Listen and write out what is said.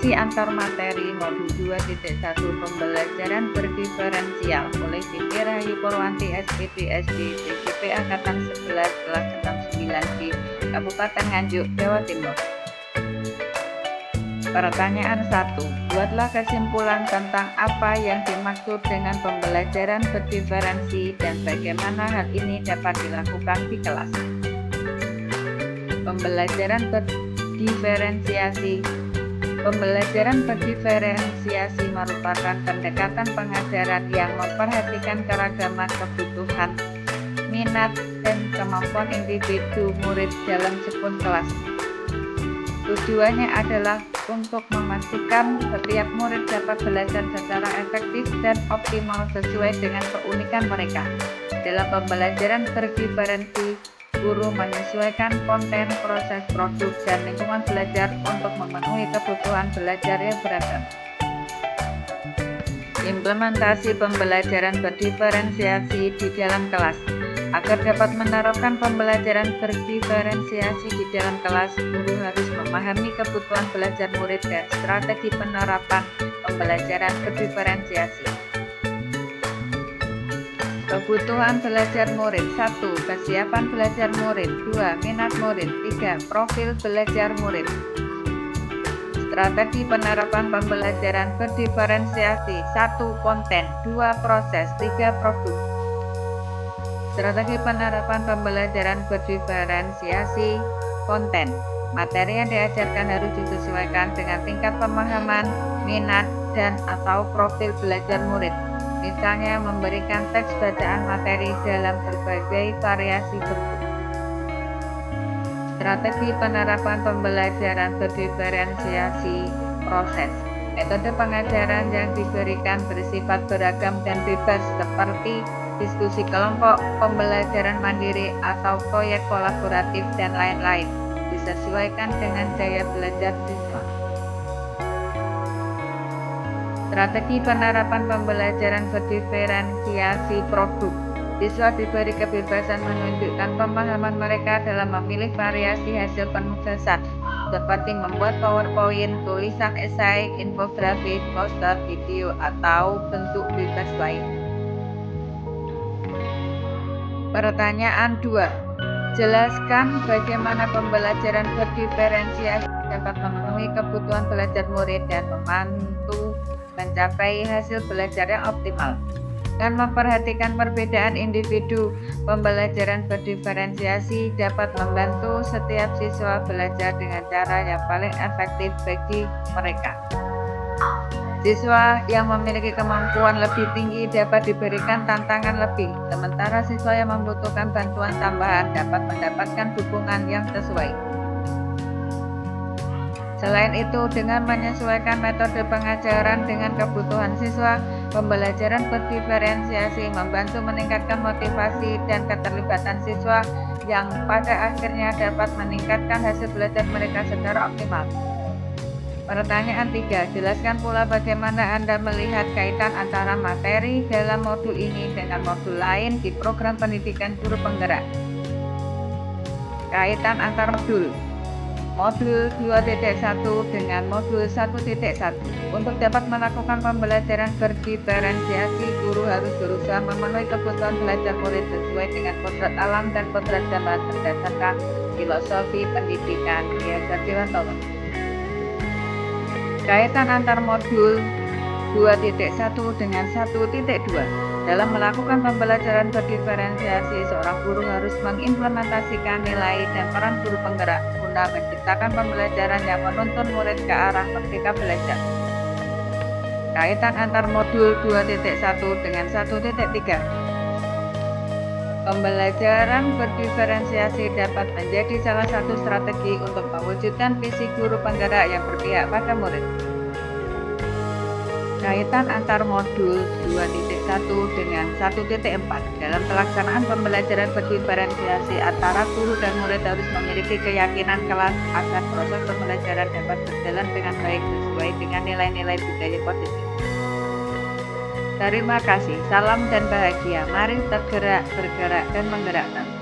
Strategi antar materi modul 2.1 pembelajaran berdiferensial oleh Siti Rahayu Purwanti SPD SD CGP Angkatan 11 kelas 69 di Kabupaten Nganjuk, Jawa Timur. Pertanyaan 1. Buatlah kesimpulan tentang apa yang dimaksud dengan pembelajaran berdiferensi dan bagaimana hal ini dapat dilakukan di kelas. Pembelajaran berdiferensiasi merupakan pendekatan pengajaran yang memperhatikan keragaman kebutuhan, minat, dan kemampuan individu murid dalam sebuah kelas. Tujuannya adalah untuk memastikan setiap murid dapat belajar secara efektif dan optimal sesuai dengan keunikan mereka. Dalam pembelajaran berdiferensi, guru menyesuaikan konten, proses, produk, dan lingkungan belajar untuk memenuhi kebutuhan belajar yang beragam. Implementasi pembelajaran berdiferensiasi di dalam kelas. Agar dapat menerapkan pembelajaran berdiferensiasi di dalam kelas, guru harus memahami kebutuhan belajar murid dan strategi penerapan pembelajaran berdiferensiasi. Kebutuhan belajar murid. 1. Kesiapan belajar murid. 2. Minat murid. 3. Profil belajar murid. Strategi penerapan pembelajaran berdiferensiasi. 1. Konten. 2. Proses. 3. Produk. Strategi penerapan pembelajaran berdiferensiasi. Konten. Materi yang diajarkan harus disesuaikan dengan tingkat pemahaman, minat, dan atau profil belajar murid. Misalnya memberikan teks bacaan materi dalam berbagai variasi bentuk. Strategi penerapan pembelajaran berdiferensiasi. Proses. Metode pengajaran yang diberikan bersifat beragam dan bebas seperti diskusi kelompok, pembelajaran mandiri, atau proyek kolaboratif, dan lain-lain, disesuaikan dengan daya belajar siswa. Strategi penerapan pembelajaran berdiferensiasi produk. Siswa diberi kebebasan menunjukkan pemahaman mereka dalam memilih variasi hasil penugasan, seperti membuat PowerPoint, tulisan esai, infografis, poster, video, atau bentuk bebas lain. Pertanyaan 2. Jelaskan bagaimana pembelajaran berdiferensiasi dapat memenuhi kebutuhan belajar murid dan membantu mencapai hasil belajar yang optimal. Dengan memperhatikan perbedaan individu, pembelajaran berdiferensiasi dapat membantu setiap siswa belajar dengan cara yang paling efektif bagi mereka. Siswa yang memiliki kemampuan lebih tinggi dapat diberikan tantangan lebih, sementara siswa yang membutuhkan bantuan tambahan dapat mendapatkan dukungan yang sesuai. Selain itu, dengan menyesuaikan metode pengajaran dengan kebutuhan siswa, pembelajaran berdiferensiasi membantu meningkatkan motivasi dan keterlibatan siswa yang pada akhirnya dapat meningkatkan hasil belajar mereka secara optimal. Pertanyaan 3. Jelaskan pula bagaimana Anda melihat kaitan antara materi dalam modul ini dengan modul lain di program pendidikan guru penggerak. Kaitan antar modul. Modul 2.1 dengan modul 1.1. Untuk dapat melakukan pembelajaran berdiferensiasi, guru harus berusaha memenuhi kebutuhan belajar murid sesuai dengan kodrat alam dan kodrat zaman berdasarkan filosofi pendidikan Ki Hajar Dewantoro. Kaitan antar modul 2.1 dengan 1.2. Dalam melakukan pembelajaran berdiferensiasi, seorang guru harus mengimplementasikan nilai dan peran guru penggerak guna menciptakan pembelajaran yang menuntun murid ke arah merdeka belajar. Kaitan antar modul 2.1 dengan 1.3. Pembelajaran berdiferensiasi dapat menjadi salah satu strategi untuk mewujudkan visi guru penggerak yang berpihak pada murid. Kaitan antar modul 2.1 dengan 1.4. Dalam pelaksanaan pembelajaran berdiferensiasi antara guru dan murid harus memiliki keyakinan kelas agar proses pembelajaran dapat berjalan dengan baik sesuai dengan nilai-nilai budaya positif. Terima kasih, salam dan bahagia. Mari tergerak, bergerak, dan menggerakkan.